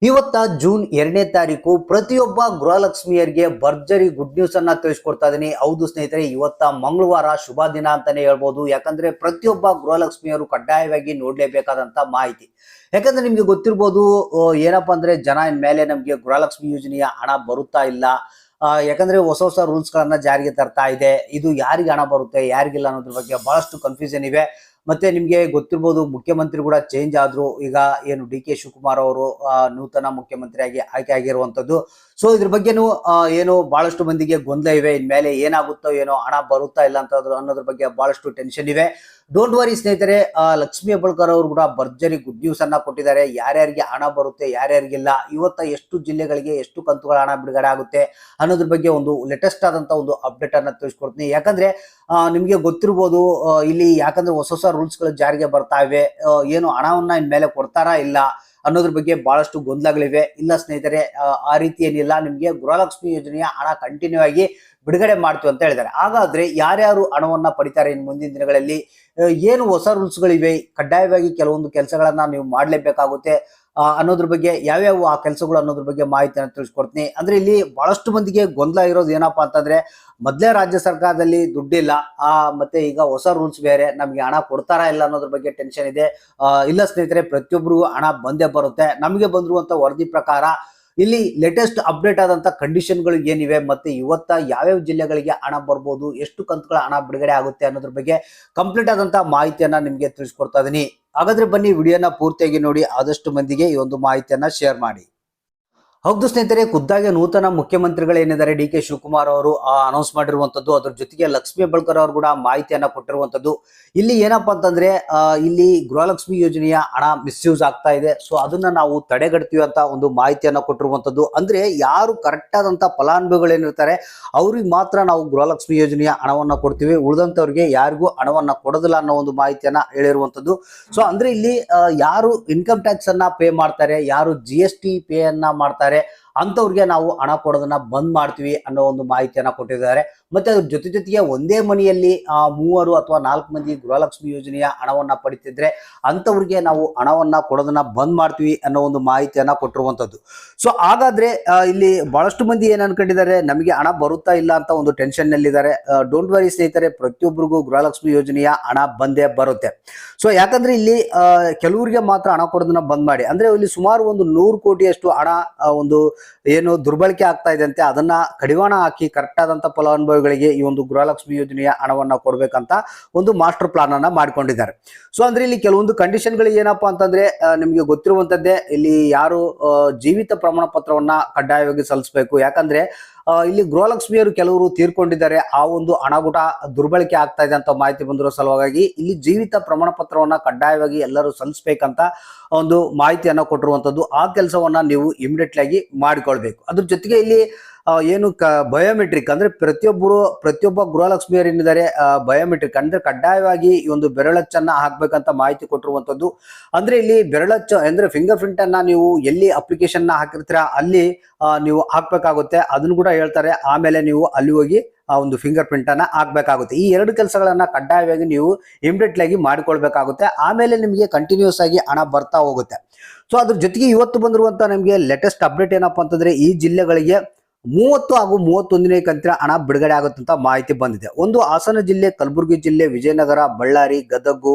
ಇವತ್ತ ಜೂನ್ 2ನೇ ತಾರೀಕು ಪ್ರತಿಯೊಬ್ಬ ಗೃಹಲಕ್ಷ್ಮಿಯರಿಗೆ ಭರ್ಜರಿ ಗುಡ್ ನ್ಯೂಸ್ ಅನ್ನ ತಿಳಿಸ್ಕೊಡ್ತಾ ಇದೀನಿ. ಹೌದು ಸ್ನೇಹಿತರೆ, ಇವತ್ತ ಮಂಗಳವಾರ ಶುಭ ದಿನ ಅಂತಾನೆ ಹೇಳ್ಬೋದು. ಯಾಕಂದ್ರೆ ಪ್ರತಿಯೊಬ್ಬ ಗೃಹಲಕ್ಷ್ಮಿಯರು ಕಡ್ಡಾಯವಾಗಿ ನೋಡ್ಲೇಬೇಕಾದಂತ ಮಾಹಿತಿ. ಯಾಕಂದ್ರೆ ನಿಮ್ಗೆ ಗೊತ್ತಿರ್ಬೋದು, ಏನಪ್ಪಾ ಅಂದ್ರೆ ಜನ ಇನ್ಮೇಲೆ ನಮ್ಗೆ ಗೃಹಲಕ್ಷ್ಮಿ ಯೋಜನೆಯ ಹಣ ಬರುತ್ತಾ ಇಲ್ಲ. ಯಾಕಂದ್ರೆ ಹೊಸ ಹೊಸ ರೂಲ್ಸ್ ಗಳನ್ನ ಜಾರಿಗೆ ತರ್ತಾ ಇದೆ. ಇದು ಯಾರಿಗೆ ಹಣ ಬರುತ್ತೆ ಯಾರಿಗಿಲ್ಲ ಅನ್ನೋದ್ರ ಬಗ್ಗೆ ಬಹಳಷ್ಟು ಕನ್ಫ್ಯೂಷನ್ ಇವೆ. ಮತ್ತೆ ನಿಮ್ಗೆ ಗೊತ್ತಿರ್ಬೋದು, ಮುಖ್ಯಮಂತ್ರಿ ಕೂಡ ಚೇಂಜ್ ಆದ್ರು. ಈಗ ಏನು ಡಿ ಕೆ ಶಿವಕುಮಾರ್ ಅವರು ನೂತನ ಮುಖ್ಯಮಂತ್ರಿಯಾಗಿ ಆಯ್ಕೆ ಆಗಿರುವಂತದ್ದು. ಸೊ ಇದ್ರ ಬಗ್ಗೆನೂ ಏನು ಬಹಳಷ್ಟು ಮಂದಿಗೆ ಗೊಂದಲ ಇವೆ. ಇನ್ಮೇಲೆ ಏನಾಗುತ್ತೋ ಏನೋ, ಹಣ ಬರುತ್ತಾ ಇಲ್ಲ ಅಂತ ಅನ್ನೋದ್ರ ಬಗ್ಗೆ ಬಹಳಷ್ಟು ಟೆನ್ಷನ್ ಇವೆ. ಡೋಂಟ್ ವರಿ ಸ್ನೇಹಿತರೆ, ಲಕ್ಷ್ಮೀ ಹೆಬ್ಬಾಳ್ಕರ್ ಅವರು ಕೂಡ ಭರ್ಜರಿ ಗುಡ್ ನ್ಯೂಸ್ ಅನ್ನ ಕೊಟ್ಟಿದ್ದಾರೆ. ಯಾರ್ಯಾರಿಗೆ ಹಣ ಬರುತ್ತೆ ಯಾರ್ಯಾರಿಗಿಲ್ಲ, ಇವತ್ತ ಎಷ್ಟು ಜಿಲ್ಲೆಗಳಿಗೆ ಎಷ್ಟು ಕಂತುಗಳ ಹಣ ಬಿಡುಗಡೆ ಆಗುತ್ತೆ ಅನ್ನೋದ್ರ ಬಗ್ಗೆ ಒಂದು ಲೇಟೆಸ್ಟ್ ಆದಂತ ಒಂದು ಅಪ್ಡೇಟ್ ಅನ್ನ ತಿಳಿಸ್ಕೊಡ್ತೀನಿ. ಯಾಕಂದ್ರೆ ನಿಮ್ಗೆ ಗೊತ್ತಿರ್ಬೋದು, ಇಲ್ಲಿ ಯಾಕಂದ್ರೆ ಹೊಸ ಹೊಸ ರೂಲ್ಸ್ ಗಳು ಜಾರಿಗೆ ಬರ್ತಾ ಇವೆ. ಏನು ಹಣವನ್ನ ಇನ್ಮೇಲೆ ಕೊಡ್ತಾರಾ ಇಲ್ಲ ಅನ್ನೋದ್ರ ಬಗ್ಗೆ ಬಹಳಷ್ಟು ಗೊಂದಲಗಳಿವೆ. ಇಲ್ಲ ಸ್ನೇಹಿತರೆ, ಆ ರೀತಿ ಏನಿಲ್ಲ. ನಿಮ್ಗೆ ಗೃಹಲಕ್ಷ್ಮಿ ಯೋಜನೆಯ ಹಣ ಕಂಟಿನ್ಯೂ ಆಗಿ ಬಿಡುಗಡೆ ಮಾಡ್ತೀವಿ ಅಂತ ಹೇಳಿದ್ದಾರೆ. ಹಾಗಾದ್ರೆ ಯಾರ್ಯಾರು ಹಣವನ್ನ ಪಡಿತಾರೆ ಇನ್ನು ಮುಂದಿನ ದಿನಗಳಲ್ಲಿ, ಏನು ಹೊಸ ರೂಲ್ಸ್ಗಳಿವೆ, ಕಡ್ಡಾಯವಾಗಿ ಕೆಲವೊಂದು ಕೆಲಸಗಳನ್ನ ನೀವು ಮಾಡ್ಲೇಬೇಕಾಗುತ್ತೆ ಅನ್ನೋದ್ರ ಬಗ್ಗೆ, ಯಾವ್ಯಾವ ಆ ಕೆಲಸಗಳು ಅನ್ನೋದ್ರ ಬಗ್ಗೆ ಮಾಹಿತಿಯನ್ನು ತಿಳಿಸ್ಕೊಡ್ತೀನಿ. ಅಂದ್ರೆ ಇಲ್ಲಿ ಬಹಳಷ್ಟು ಮಂದಿಗೆ ಗೊಂದಲ ಇರೋದು ಏನಪ್ಪಾ ಅಂತಂದ್ರೆ, ಮೊದಲೇ ರಾಜ್ಯ ಸರ್ಕಾರದಲ್ಲಿ ದುಡ್ಡಿಲ್ಲ, ಮತ್ತೆ ಈಗ ಹೊಸ ರೂಲ್ಸ್ ಬೇರೆ, ನಮ್ಗೆ ಹಣ ಕೊಡ್ತಾರಾ ಇಲ್ಲ ಅನ್ನೋದ್ರ ಬಗ್ಗೆ ಟೆನ್ಷನ್ ಇದೆ. ಇಲ್ಲ ಸ್ನೇಹಿತರೆ, ಪ್ರತಿಯೊಬ್ಬರಿಗೂ ಹಣ ಬಂದೇ ಬರುತ್ತೆ. ನಮಗೆ ಬಂದಿರುವಂತ ವರದಿ ಪ್ರಕಾರ ಇಲ್ಲಿ ಲೇಟೆಸ್ಟ್ ಅಪ್ಡೇಟ್ ಆದಂತ ಕಂಡೀಷನ್ಗಳು ಏನಿವೆ, ಮತ್ತೆ ಇವತ್ತ ಯಾವ್ಯಾವ ಜಿಲ್ಲೆಗಳಿಗೆ ಹಣ ಬರ್ಬೋದು, ಎಷ್ಟು ಕಂತುಗಳ ಹಣ ಬಿಡುಗಡೆ ಆಗುತ್ತೆ ಅನ್ನೋದ್ರ ಬಗ್ಗೆ ಕಂಪ್ಲೀಟ್ ಆದಂತ ಮಾಹಿತಿಯನ್ನ ನಿಮ್ಗೆ ತಿಳಿಸ್ಕೊಡ್ತಾ ಇದೀನಿ. ಹಾಗಾದ್ರೆ ಬನ್ನಿ, ವಿಡಿಯೋನ ಪೂರ್ತಿಯಾಗಿ ನೋಡಿ, ಆದಷ್ಟು ಮಂದಿಗೆ ಈ ಒಂದು ಮಾಹಿತಿಯನ್ನ ಶೇರ್ ಮಾಡಿ. ಹೌದು ಸ್ನೇಹಿತರೆ, ಖುದ್ದಾಗಿ ನೂತನ ಮುಖ್ಯಮಂತ್ರಿಗಳೇನಿದ್ದಾರೆ ಡಿ ಕೆ ಶಿವಕುಮಾರ್ ಅವರು ಅನೌನ್ಸ್ ಮಾಡಿರುವಂತದ್ದು. ಅದ್ರ ಜೊತೆಗೆ ಲಕ್ಷ್ಮೀ ಹೆಬ್ಬಾಳ್ಕರ್ ಅವರು ಕೂಡ ಮಾಹಿತಿಯನ್ನ ಕೊಟ್ಟಿರುವಂತದ್ದು. ಇಲ್ಲಿ ಏನಪ್ಪಾ ಅಂತಂದ್ರೆ, ಇಲ್ಲಿ ಗೃಹಲಕ್ಷ್ಮಿ ಯೋಜನೆಯ ಹಣ ಮಿಸ್ಯೂಸ್ ಆಗ್ತಾ ಇದೆ. ಸೊ ಅದನ್ನ ನಾವು ತಡೆಗಟ್ತೀವಿ ಅಂತ ಒಂದು ಮಾಹಿತಿಯನ್ನ ಕೊಟ್ಟಿರುವಂತದ್ದು. ಅಂದ್ರೆ ಯಾರು ಕರೆಕ್ಟ್ ಆದಂತ ಫಲಾನುಭವಿಗಳೇನಿರ್ತಾರೆ ಅವ್ರಿಗೆ ಮಾತ್ರ ನಾವು ಗೃಹಲಕ್ಷ್ಮಿ ಯೋಜನೆಯ ಹಣವನ್ನ ಕೊಡ್ತೀವಿ, ಉಳಿದಂತವ್ರಿಗೆ ಯಾರಿಗೂ ಹಣವನ್ನ ಕೊಡೋದಿಲ್ಲ ಅನ್ನೋ ಒಂದು ಮಾಹಿತಿಯನ್ನ ಹೇಳಿರುವಂತದ್ದು. ಸೊ ಅಂದ್ರೆ ಇಲ್ಲಿ ಯಾರು ಇನ್ಕಮ್ ಟ್ಯಾಕ್ಸ್ ಅನ್ನ ಪೇ ಮಾಡ್ತಾರೆ, ಯಾರು GST ಪೇ ಅನ್ನ ಮಾಡ್ತಾರೆ, ಅಂತವ್ರಿಗೆ ನಾವು ಹಣ ಕೊಡೋದನ್ನ ಬಂದ್ ಮಾಡ್ತೀವಿ ಅನ್ನೋ ಒಂದು ಮಾಹಿತಿಯನ್ನ ಕೊಟ್ಟಿದ್ದಾರೆ. ಮತ್ತೆ ಅದ್ರ ಜೊತೆಗೆ ಒಂದೇ ಮನೆಯಲ್ಲಿ 3 ಅಥವಾ 4 ಮಂದಿ ಗೃಹಲಕ್ಷ್ಮಿ ಯೋಜನೆಯ ಹಣವನ್ನ ಪಡಿತಿದ್ರೆ ಅಂತವ್ರಿಗೆ ನಾವು ಹಣವನ್ನ ಕೊಡೋದನ್ನ ಬಂದ್ ಮಾಡ್ತೀವಿ ಅನ್ನೋ ಒಂದು ಮಾಹಿತಿಯನ್ನ ಕೊಟ್ಟಿರುವಂತದ್ದು. ಸೊ ಹಾಗಾದ್ರೆ ಇಲ್ಲಿ ಬಹಳಷ್ಟು ಮಂದಿ ಏನ್ ಅನ್ಕೊಂಡಿದ್ದಾರೆ, ನಮಗೆ ಹಣ ಬರುತ್ತಾ ಇಲ್ಲ ಅಂತ ಒಂದು ಟೆನ್ಷನ್ ನಲ್ಲಿದ್ದಾರೆ. ಡೋಂಟ್ ವರಿ ಸ್ನೇಹಿತರೆ, ಪ್ರತಿಯೊಬ್ಬರಿಗೂ ಗೃಹಲಕ್ಷ್ಮಿ ಯೋಜನೆಯ ಹಣ ಬಂದೇ ಬರುತ್ತೆ. ಸೊ ಯಾಕಂದ್ರೆ ಇಲ್ಲಿ ಕೆಲವರಿಗೆ ಮಾತ್ರ ಹಣ ಕೊಡೋದನ್ನ ಬಂದ್ ಮಾಡಿ, ಅಂದ್ರೆ ಇಲ್ಲಿ ಸುಮಾರು ಒಂದು 100 ಕೋಟಿಯಷ್ಟು ಹಣ ಒಂದು ಏನು ದುರ್ಬಳಕೆ ಆಗ್ತಾ ಇದೆ ಅಂತೆ, ಅದನ್ನ ಕಡಿವಾಣ ಹಾಕಿ ಕರೆಕ್ಟ್ ಆದಂತ ಫಲಾನುಭವಿಗಳಿಗೆ ಈ ಒಂದು ಗೃಹಲಕ್ಷ್ಮಿ ಯೋಜನೆಯ ಹಣವನ್ನ ಕೊಡ್ಬೇಕಂತ ಒಂದು ಮಾಸ್ಟರ್ ಪ್ಲಾನ್ ಅನ್ನ ಮಾಡ್ಕೊಂಡಿದ್ದಾರೆ. ಸೊ ಅಂದ್ರೆ ಇಲ್ಲಿ ಕೆಲವೊಂದು ಕಂಡೀಷನ್ ಗಳು ಏನಪ್ಪಾ ಅಂತಂದ್ರೆ, ನಿಮ್ಗೆ ಗೊತ್ತಿರುವಂತದ್ದೇ, ಇಲ್ಲಿ ಯಾರು ಜೀವಿತ ಪ್ರಮಾಣ ಪತ್ರವನ್ನ ಕಡ್ಡಾಯವಾಗಿ ಸಲ್ಲಿಸಬೇಕು. ಯಾಕಂದ್ರೆ ಇಲ್ಲಿ ಗೃಹಲಕ್ಷ್ಮಿಯರು ಕೆಲವರು ತೀರ್ಕೊಂಡಿದ್ದಾರೆ, ಆ ಒಂದು ಹಣಗುಟ ದುರ್ಬಳಕೆ ಆಗ್ತಾ ಇದೆ ಅಂತ ಮಾಹಿತಿ ಬಂದಿರೋ ಸಲುವಾಗಿ ಇಲ್ಲಿ ಜೀವಿತ ಪ್ರಮಾಣ ಪತ್ರವನ್ನ ಕಡ್ಡಾಯವಾಗಿ ಎಲ್ಲರೂ ಸಲ್ಲಿಸಬೇಕಂತ ಒಂದು ಮಾಹಿತಿಯನ್ನ ಕೊಟ್ಟಿರುವಂತದ್ದು. ಆ ಕೆಲಸವನ್ನ ನೀವು ಇಮಿಡಿಯೇಟ್ಲಿ ಆಗಿ ಮಾಡಿಕೊಳ್ಬೇಕು. ಅದ್ರ ಜೊತೆಗೆ ಇಲ್ಲಿ ಏನು ಬಯೋಮೆಟ್ರಿಕ್, ಅಂದ್ರೆ ಪ್ರತಿಯೊಬ್ಬ ಗೃಹಲಕ್ಷ್ಮಿಯರು ಏನಿದ್ದಾರೆ, ಬಯೋಮೆಟ್ರಿಕ್ ಅಂದ್ರೆ ಕಡ್ಡಾಯವಾಗಿ ಈ ಒಂದು ಬೆರಳಚ್ಚನ್ನ ಹಾಕ್ಬೇಕಂತ ಮಾಹಿತಿ ಕೊಟ್ಟಿರುವಂತದ್ದು. ಅಂದ್ರೆ ಇಲ್ಲಿ ಬೆರಳಚ್ಚು ಅಂದ್ರೆ ಫಿಂಗರ್ ಪ್ರಿಂಟ್ ಅನ್ನ ನೀವು ಎಲ್ಲಿ ಅಪ್ಲಿಕೇಶನ್ ನ ಹಾಕಿರ್ತೀರಾ ಅಲ್ಲಿ ನೀವು ಹಾಕ್ಬೇಕಾಗುತ್ತೆ, ಅದನ್ನು ಕೂಡ ಹೇಳ್ತಾರೆ. ಆಮೇಲೆ ನೀವು ಅಲ್ಲಿ ಹೋಗಿ ಆ ಒಂದು ಫಿಂಗರ್ ಪ್ರಿಂಟ್ ಅನ್ನ ಹಾಕ್ಬೇಕಾಗುತ್ತೆ. ಈ 2 ಕೆಲಸಗಳನ್ನ ಕಡ್ಡಾಯವಾಗಿ ನೀವು ಇಮಿಡಿಯೇಟ್ಲಿ ಆಗಿ ಮಾಡಿಕೊಳ್ಬೇಕಾಗುತ್ತೆ. ಆಮೇಲೆ ನಿಮಗೆ ಕಂಟಿನ್ಯೂಸ್ ಆಗಿ ಹಣ ಬರ್ತಾ ಹೋಗುತ್ತೆ. ಸೊ ಅದ್ರ ಜೊತೆಗೆ ಇವತ್ತು ಬಂದಿರುವಂತ ನಿಮಗೆ ಲೇಟೆಸ್ಟ್ ಅಪ್ಡೇಟ್ ಏನಪ್ಪಾ ಅಂತಂದ್ರೆ, ಈ ಜಿಲ್ಲೆಗಳಿಗೆ 30 ಹಾಗೂ 31ನೇ ಕಂತಿನ ಹಣ ಬಿಡುಗಡೆ ಆಗುತ್ತಂತ ಮಾಹಿತಿ ಬಂದಿದೆ. ಒಂದು ಹಾಸನ ಜಿಲ್ಲೆ, ಕಲಬುರಗಿ ಜಿಲ್ಲೆ, ವಿಜಯನಗರ, ಬಳ್ಳಾರಿ, ಗದಗ,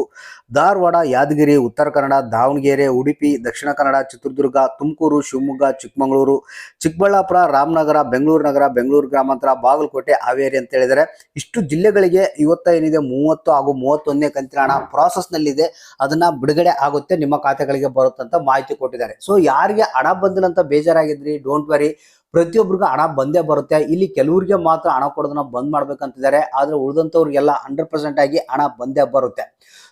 ಧಾರವಾಡ, ಯಾದಗಿರಿ, ಉತ್ತರ ಕನ್ನಡ, ದಾವಣಗೆರೆ, ಉಡುಪಿ, ದಕ್ಷಿಣ ಕನ್ನಡ, ಚಿತ್ರದುರ್ಗ, ತುಮಕೂರು, ಶಿವಮೊಗ್ಗ, ಚಿಕ್ಕಮಗಳೂರು, ಚಿಕ್ಕಬಳ್ಳಾಪುರ, ರಾಮನಗರ, ಬೆಂಗಳೂರು ನಗರ, ಬೆಂಗಳೂರು ಗ್ರಾಮಾಂತರ, ಬಾಗಲಕೋಟೆ, ಹಾವೇರಿ ಅಂತ ಹೇಳಿದರೆ ಇಷ್ಟು ಜಿಲ್ಲೆಗಳಿಗೆ ಇವತ್ತ ಏನಿದೆ 30 ಹಾಗೂ 31ನೇ ಕಂತಿನ ಹಣ ಪ್ರಾಸೆಸ್ ನಲ್ಲಿದೆ. ಅದನ್ನ ಬಿಡುಗಡೆ ಆಗುತ್ತೆ, ನಿಮ್ಮ ಖಾತೆಗಳಿಗೆ ಬರುತ್ತಂತ ಮಾಹಿತಿ ಕೊಟ್ಟಿದ್ದಾರೆ. ಸೊ ಯಾರಿಗೆ ಹಣ ಬಂದಿಲ್ಲ ಅಂತ ಬೇಜಾರಾಗಿದ್ರಿ, ಡೋಂಟ್ ವರಿ, ಪ್ರತಿಯೊಬ್ಬರಿಗೂ ಹಣ ಬಂದೇ ಬರುತ್ತೆ. ಇಲ್ಲಿ ಕೆಲವರಿಗೆ ಮಾತ್ರ ಹಣ ಕೊಡೋದನ್ನ ಬಂದ್ ಮಾಡ್ಬೇಕಂತಿದ್ದಾರೆ, ಆದ್ರೆ ಉಳಿದಂತವ್ರಿಗೆಲ್ಲ 100% ಆಗಿ ಹಣ ಬಂದೇ ಬರುತ್ತೆ.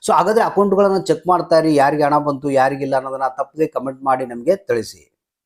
ಸೊ ಹಾಗಾದ್ರೆ ಅಕೌಂಟ್ಗಳನ್ನ ಚೆಕ್ ಮಾಡ್ತಾ ಇರಿ, ಯಾರಿಗೆ ಹಣ ಬಂತು ಯಾರಿಗಿಲ್ಲ ಅನ್ನೋದನ್ನ ತಪ್ಪದೆ ಕಮೆಂಟ್ ಮಾಡಿ ನಮಗೆ ತಿಳಿಸಿ.